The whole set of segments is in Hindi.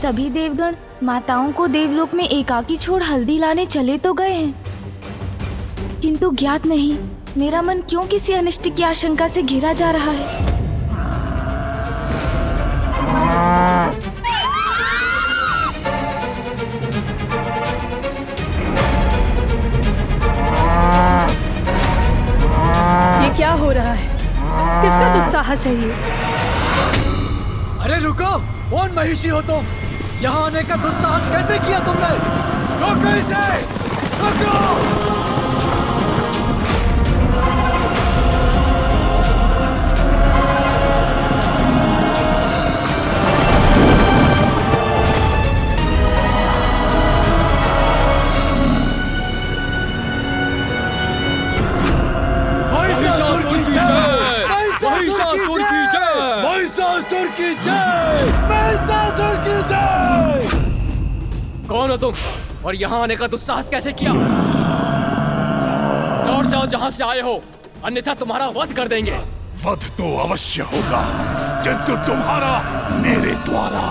सभी देवगण माताओं को देवलोक में एकाकी छोड़ हल्दी लाने चले तो गए हैं, किंतु ज्ञात नहीं मेरा मन क्यों किसी अनिष्ट की आशंका से घिरा जा रहा है। ये क्या हो रहा है? किसका दुस्साहस है ये? अरे रुको, कौन महिषी हो तुम? यहाँ आने का दुस्साहस कैसे किया तुमने? रोको इसे! रोको! कौन हो तुम और यहाँ आने का दुस्साहस कैसे किया? लौट जाओ जहाँ से आए हो, अन्यथा तुम्हारा वध कर देंगे। वध तो अवश्य होगा, किंतु तुम्हारा मेरे द्वारा।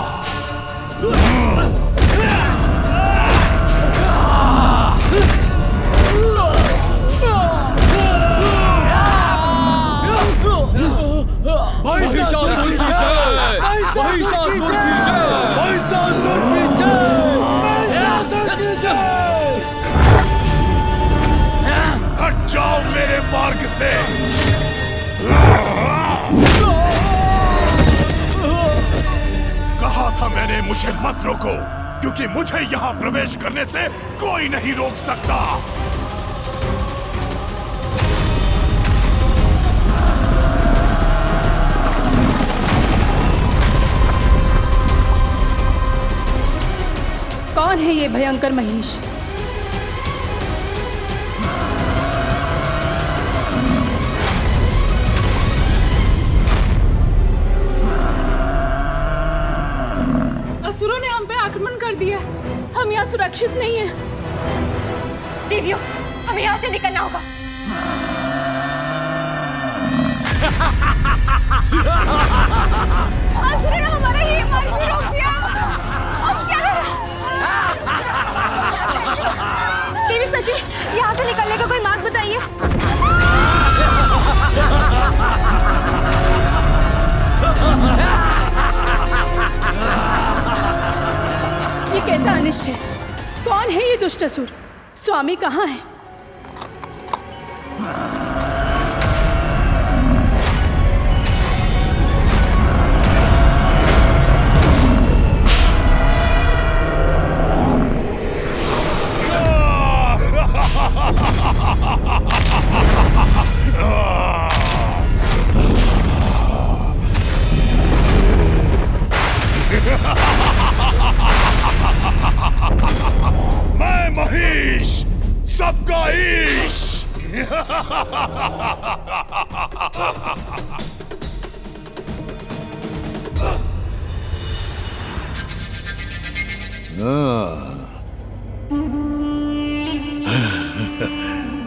महिषासुर की जय! महिषासुर की जय! महिषासुर की जय! महिषासुर की जय! हट जाओ मेरे मार्ग से! कहा था मैंने मुझे मत रोको, क्योंकि मुझे यहाँ प्रवेश करने से कोई नहीं रोक सकता। कौन है ये भयंकर महिष? असुरों ने हम पे आक्रमण कर दिया, हम यहाँ सुरक्षित नहीं हैं। देवियों, हमें यहाँ से निकलना होगा। असुरों ने हमारा ये मार्ग भी रोक दिया। अब क्या करें? देवी सची, यहाँ से निकलने का कोई मार्ग बताइए। ये कैसा अनिष्ट है? कौन है ये दुष्ट असुर? स्वामी कहाँ है? मैं महिष, सबका ईश।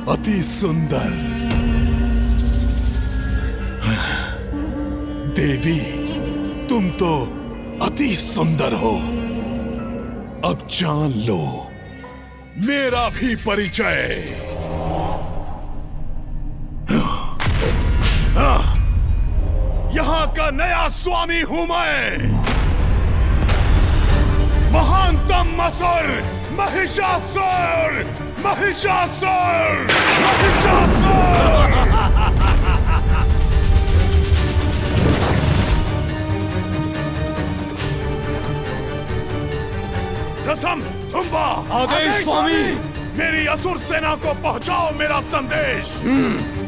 अति सुंदर देवी, तुम तो अति सुंदर हो। अब जान लो मेरा भी परिचय। यहाँ का नया स्वामी हूं मैं, महानतम असुर महिषासुर। महिषासुर! महिषासुर! रसम, तुम्बा, आदेश स्वामी। मेरी असुर सेना को पहुंचाओ मेरा संदेश।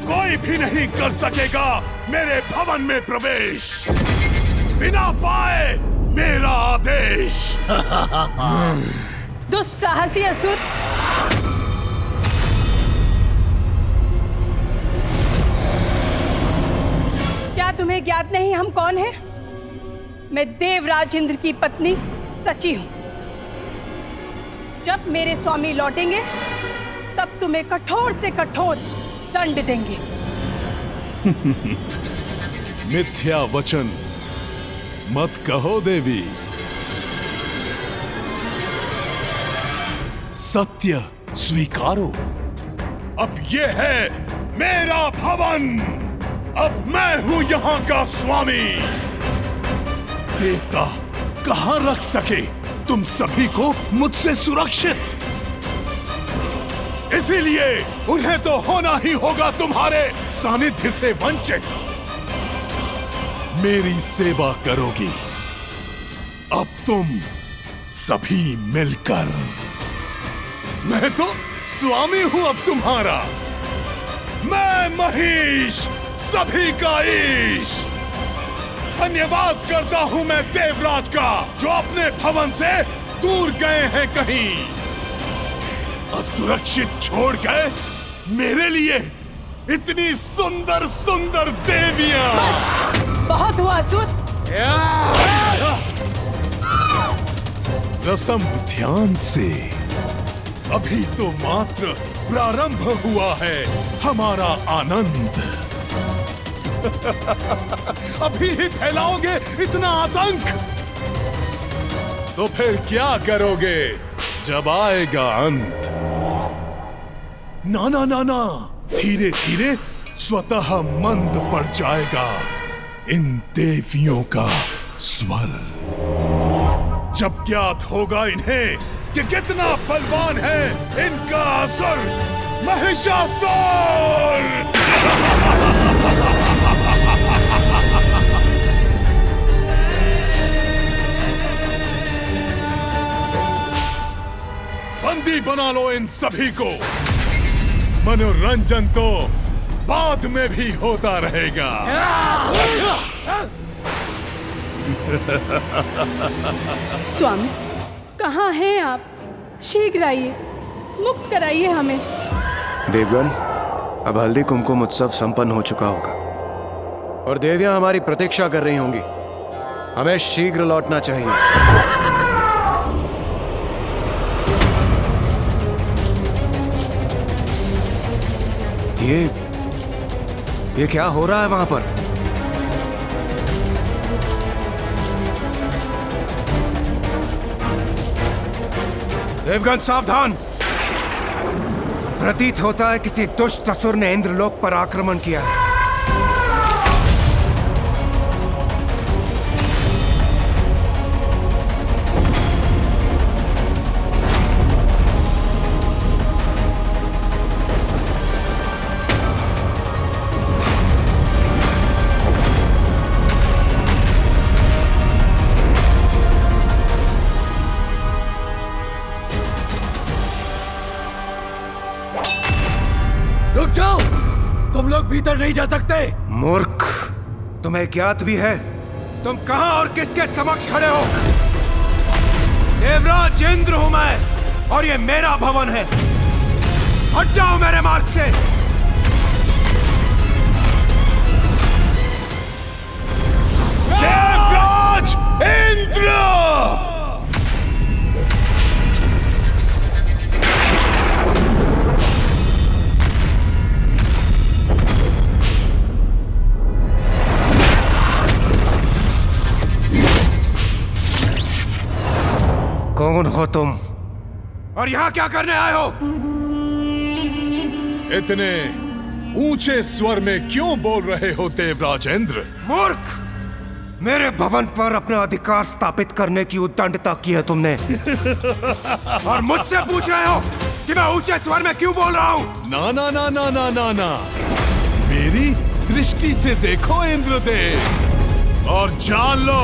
कोई भी नहीं कर सकेगा मेरे भवन में प्रवेश बिना पाए मेरा आदेश। दुस्साहसी असुर! क्या तुम्हें ज्ञात नहीं हम कौन हैं? मैं देवराज इंद्र की पत्नी सची हूं। जब मेरे स्वामी लौटेंगे तब तुम्हें कठोर से कठोर दंड देंगे। मिथ्या वचन मत कहो देवी। सत्य स्वीकारो। अब ये है मेरा भवन, अब मैं हूं यहाँ का स्वामी। देवता कहां रख सके तुम सभी को मुझसे सुरक्षित, इसीलिए उन्हें तो होना ही होगा तुम्हारे सानिध्य से वंचित। मेरी सेवा करोगी अब तुम सभी मिलकर। मैं तो स्वामी हूं अब तुम्हारा, मैं महिष, सभी का ईश। धन्यवाद करता हूं मैं देवराज का, जो अपने भवन से दूर गए हैं कहीं, असुरक्षित छोड़ गए मेरे लिए इतनी सुंदर सुंदर देवियां। बस बहुत हुआ असुर। रसम ध्यान से, अभी तो मात्र प्रारंभ हुआ है हमारा आनंद। अभी ही फैलाओगे इतना आतंक, तो फिर क्या करोगे जब आएगा अंत? ना ना ना ना, धीरे धीरे स्वतः मंद पड़ जाएगा इन देवियों का स्वर। जब ज्ञात होगा इन्हें कि कितना बलवान है इनका असुर महिषासुर। बंदी बना लो इन सभी को, मनोरंजन तो बाद में भी होता रहेगा। स्वामी कहाँ हैं आप? शीघ्र आइए, मुक्त कराइए हमें। देवगण, अब हल्दी कुमकुम उत्सव संपन्न हो चुका होगा और देवियां हमारी प्रतीक्षा कर रही होंगी। हमें शीघ्र लौटना चाहिए। ये क्या हो रहा है वहां पर? देवगण सावधान! प्रतीत होता है किसी दुष्ट असुर ने इंद्रलोक पर आक्रमण किया है। रुक जाओ, तुम लोग भीतर नहीं जा सकते। मूर्ख, तुम्हें ज्ञात भी है तुम कहां और किसके समक्ष खड़े हो? देवराज इंद्र हूं मैं और ये मेरा भवन है। हट जाओ मेरे मार्ग से। देवराज इंद्र! कौन हो तुम और यहां क्या करने आए हो? इतने ऊंचे स्वर में क्यों बोल रहे हो देवराज इंद्र? मूर्ख, मेरे भवन पर अपना अधिकार स्थापित करने की उद्दंडता की है तुमने और मुझसे पूछ रहे हो कि मैं ऊंचे स्वर में क्यों बोल रहा हूं? ना ना ना ना ना ना ना, मेरी दृष्टि से देखो इंद्रदेव और जान लो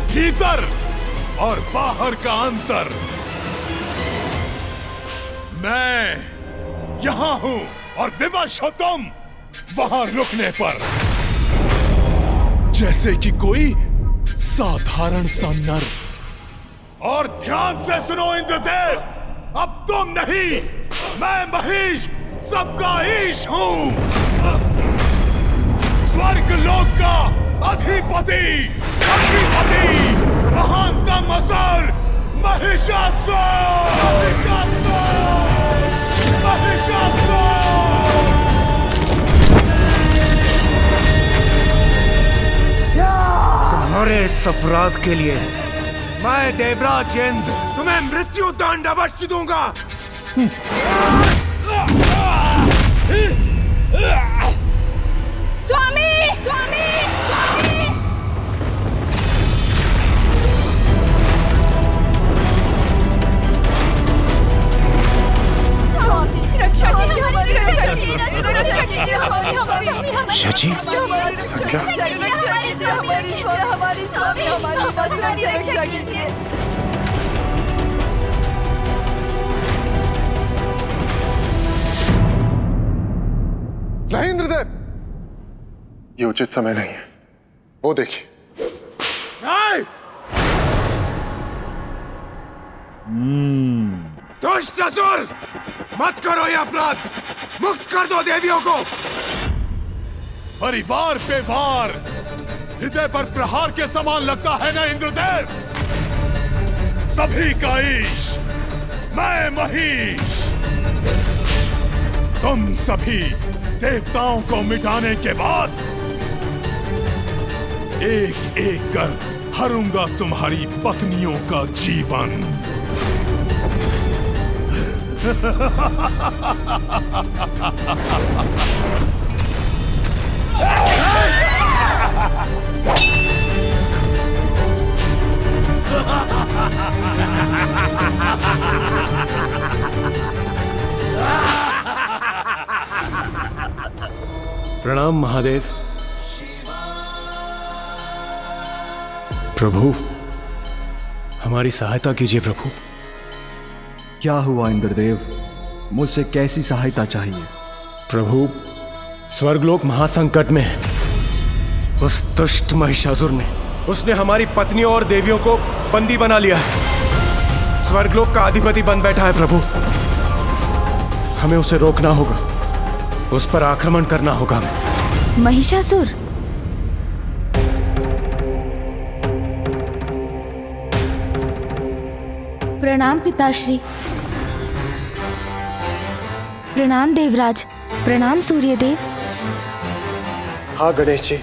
भीतर और बाहर का अंतर। मैं यहां हूं और विवश हो तुम वहां रुकने पर, जैसे कि कोई साधारण सा नर। और ध्यान से सुनो इंद्रदेव, अब तुम नहीं, मैं महिष सबका ईश हूं, स्वर्ग लोक का अधिपति, अधिपति, महानतम असुर महिषासुर! महिषासुर! महिषासुर! तुम्हारे इस अपराध के लिए मैं देवराज इंद्र तुम्हें मृत्यु दंड अवश्य दूंगा। स्वामी स्वामी स्वामी रक्षा कीजिए हमारी रक्षा कीजिए स्वामी हमारी शची संज्ञा हमारी स्वामी हमारी रक्षा कीजिए। नहीं इंद्रदेव, ये उचित समय नहीं है। वो देखिए। दुष्ट असुर, मत करो ये अपराध, मुक्त कर दो देवियों को। परिवार पे वार हृदय पर प्रहार के समान लगता है ना इंद्रदेव? सभी का ईश, मैं महिष। तुम सभी देवताओं को मिटाने के बाद एक एक कर हरूंगा तुम्हारी पत्नियों का जीवन। प्रणाम महादेव। प्रभु, हमारी सहायता कीजिए प्रभु। क्या हुआ इंद्रदेव? मुझसे कैसी सहायता चाहिए? प्रभु, स्वर्गलोक महासंकट में है। उस दुष्ट महिषासुर ने उसने हमारी पत्नियों और देवियों को बंदी बना लिया है। स्वर्गलोक का अधिपति बन बैठा है प्रभु। हमें उसे रोकना होगा, उस पर आक्रमण करना होगा। महिषासुर? प्रणाम पिताश्री। प्रणाम देवराज। प्रणाम सूर्यदेव। हाँ गणेश जी,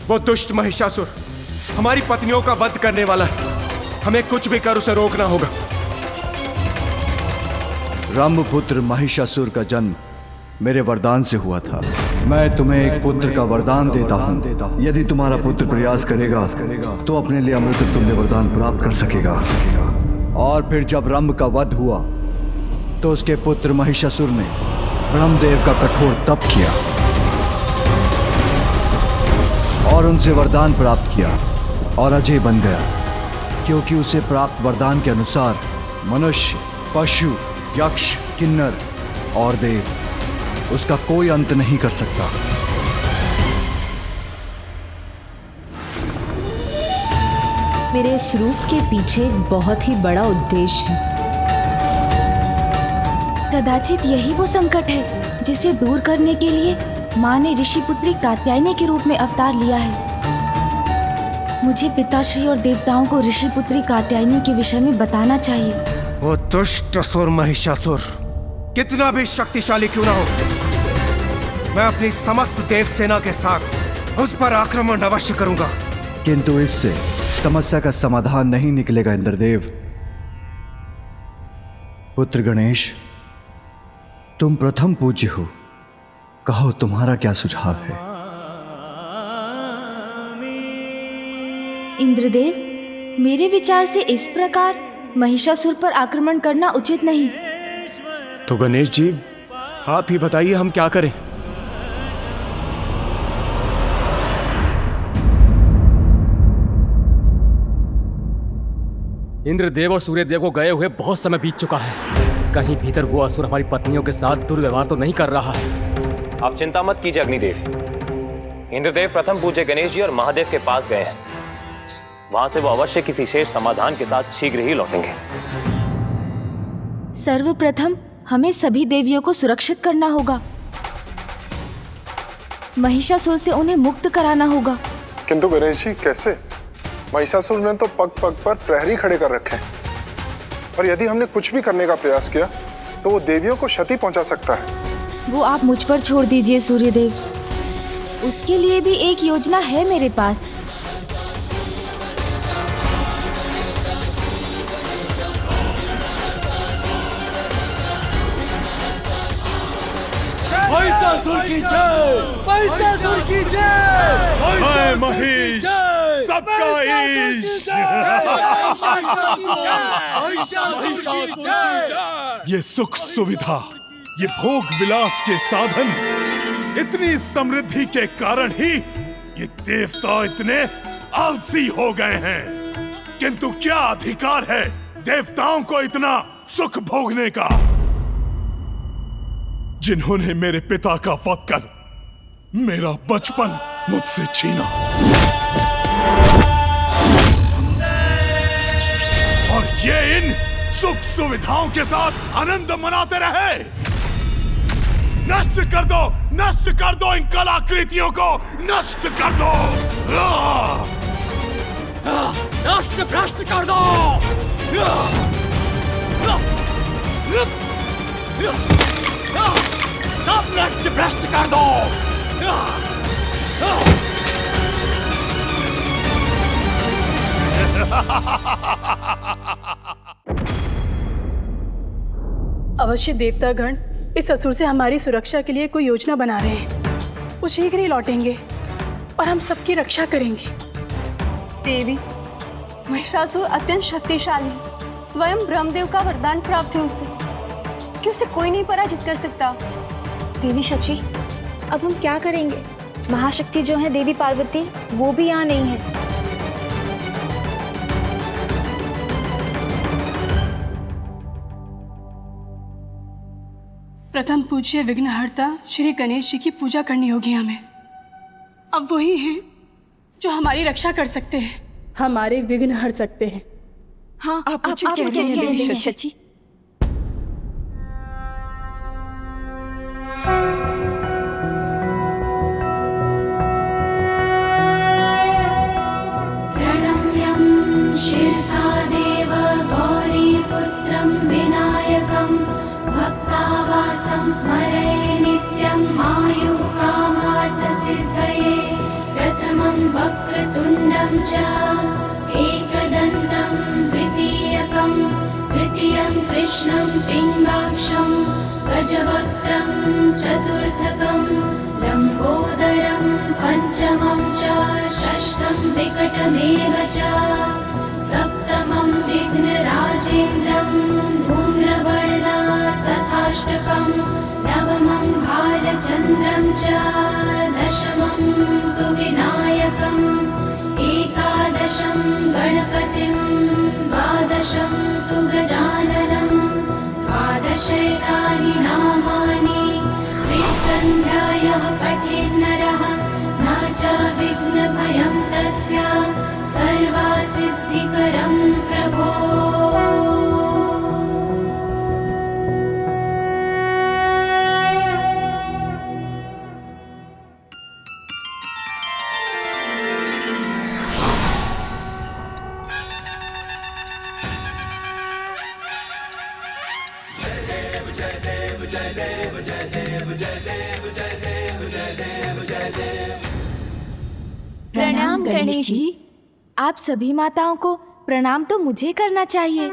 वो दुष्ट महिषासुर हमारी पत्नियों का वध करने वाला है। हमें कुछ भी कर उसे रोकना होगा। रंभपुत्र महिषासुर का जन्म मेरे वरदान से हुआ था। मैं तुम्हें एक पुत्र का वरदान देता हूँ। यदि तुम्हारा पुत्र प्रयास करेगा तो अपने लिए अमृत तुल्य वरदान प्राप्त कर सकेगा। और फिर जब रंभ का वध हुआ तो उसके पुत्र महिषासुर ने ब्रह्मदेव का कठोर तप किया और उनसे वरदान प्राप्त किया और अजय बन गया, क्योंकि उसे प्राप्त वरदान के अनुसार मनुष्य, पशु, यक्ष, किन्नर और देव उसका कोई अंत नहीं कर सकता। मेरे इस रूप के पीछे एक बहुत ही बड़ा उद्देश्य है। कदाचित यही वो संकट है जिसे दूर करने के लिए माँ ने ऋषिपुत्री कात्यायनी के रूप में अवतार लिया है। मुझे पिताश्री और देवताओं को ऋषिपुत्री कात्यायनी के विषय में बताना चाहिए। वो दुष्ट असुर महिषासुर कितना भी शक्तिशाली क्यों ना हो, मैं अपनी समस्त देव सेना के साथ उस पर आक्रमण अवश्य करूंगा। किंतु इससे समस्या का समाधान नहीं निकलेगा इंद्रदेव। पुत्र गणेश, तुम प्रथम पूज्य हो, कहो तुम्हारा क्या सुझाव है? इंद्रदेव, मेरे विचार से इस प्रकार महिषासुर पर आक्रमण करना उचित नहीं। तो गणेश जी, आप ही बताइए हम क्या करें? इंद्रदेव और सूर्यदेव को गए हुए बहुत समय बीत चुका है। कहीं भीतर वो असुर हमारी पत्नियों के साथ दुर्व्यवहार तो नहीं कर रहा है। आप चिंता मत कीजिए अग्निदेव। इंद्रदेव प्रथम पूज्य गणेश जी और महादेव के पास गए हैं। वहां से वो अवश्य किसी शेष समाधान के साथ शीघ्र ही लौटेंगे। सर्वप्रथम हमें सभी देवियों को सुरक्षित करना होगा। महिषासुर से उन्हें मुक्त कराना होगा। किंतु गणेश जी कैसे? महिषासुर ने तो पग पग पर प्रहरी खड़े कर रखे हैं, और यदि हमने कुछ भी करने का प्रयास किया तो वो देवियों को क्षति पहुंचा सकता है। वो आप मुझ पर छोड़ दीजिए सूर्यदेव। उसके लिए भी एक योजना है मेरे पास। महिषासुर की जय, महिषासुर की जय, मैं महेश सबका ईश। ये सुख सुविधा, ये भोग विलास के साधन, इतनी समृद्धि के कारण ही ये देवता इतने आलसी हो गए हैं। किंतु क्या अधिकार है देवताओं को इतना सुख भोगने का, जिन्होंने मेरे पिता का वध कर मेरा बचपन मुझसे छीना और ये इन सुख सुविधाओं के साथ आनंद मनाते रहे। नष्ट कर दो इन कलाकृतियों को, नष्ट कर दो, नष्ट भ्रष्ट कर दो, सब नष्ट भ्रष्ट कर दो। अवश्य देवतागण इस असुर से हमारी सुरक्षा के लिए कोई योजना बना रहे हैं। वो शीघ्र ही लौटेंगे और हम सबकी रक्षा करेंगे। देवी, महिषासुर अत्यंत शक्तिशाली, स्वयं ब्रह्मदेव का वरदान प्राप्त है उसे, कि उसे कोई नहीं पराजित कर सकता। देवी शची, अब हम क्या करेंगे? महाशक्ति जो है देवी पार्वती, वो भी यहाँ नहीं है। प्रथम पूज्य विघ्नहर्ता श्री गणेश जी की पूजा करनी होगी हमें। अब वही हैं जो हमारी रक्षा कर सकते हैं, हमारे विघ्न हर सकते हैं। हाँ, आप आप कह रही हैं देवी शची। प्रणम्यं शिरसा देव गौरीपुत्रं विनायकं भक्तावासं स्मरे नित्यं आयुः कामार्थसिद्धये। प्रथमं वक्रतुण्डं च एकदन्तं द्वितीयकं तृतीयं कृष्णं पिङ्गाक्षं गजवक्त्रं चतुर्थकं लम्बोदरं पञ्चमं च षष्ठं विकटमेव च सप्तमं विघ्नराजेन्द्रं धूम्रवर्णा तथाष्टकं नवमं भालचन्द्रं च दशमं तु विनायकम् एकादशं गणपतिं द्वादशं तु गजाननं द्वादशैतानि नामानि त्रिसन्ध्यायः पठेन्नरः न च विघ्नभयं तस्य सर्वसिद्धिकरं प्रभो। प्रणाम गणेश जी। आप सभी माताओं को प्रणाम तो मुझे करना चाहिए।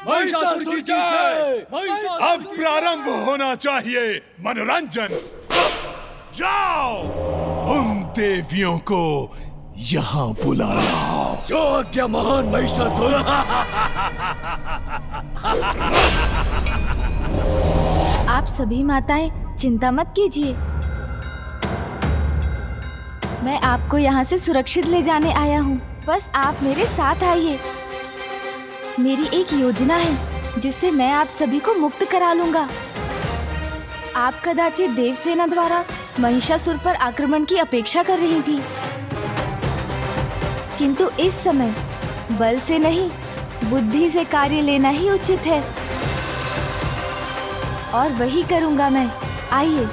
महिषासुर की जय, अब प्रारंभ होना चाहिए मनोरंजन। जाओ उन देवियों को यहाँ बुला लाओ। जो आज्ञा महान महिषासुर। आप सभी माताएं चिंता मत कीजिए, मैं आपको यहाँ से सुरक्षित ले जाने आया हूँ। बस आप मेरे साथ आइए। मेरी एक योजना है जिससे मैं आप सभी को मुक्त करा लूंगा। आप कदाचित देवसेना द्वारा महिषासुर पर आक्रमण की अपेक्षा कर रही थी, किंतु इस समय बल से नहीं बुद्धि से कार्य लेना ही उचित है, और वही करूंगा मैं। आइए।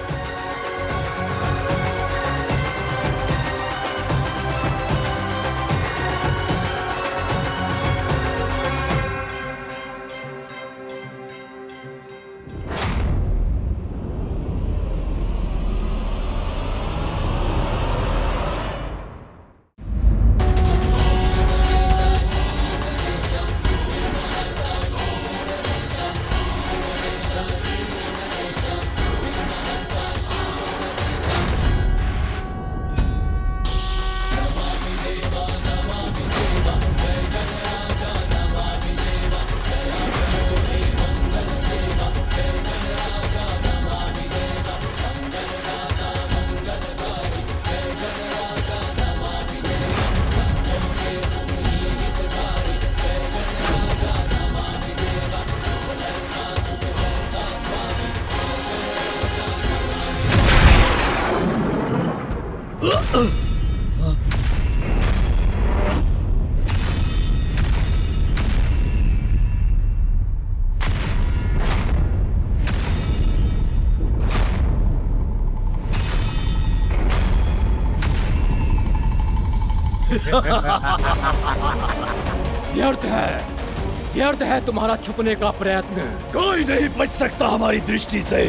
व्यर्थ है तुम्हारा छुपने का प्रयत्न। कोई नहीं बच सकता हमारी दृष्टि से।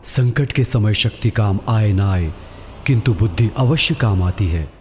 संकट के समय शक्ति काम आए ना आए, किंतु बुद्धि अवश्य काम आती है।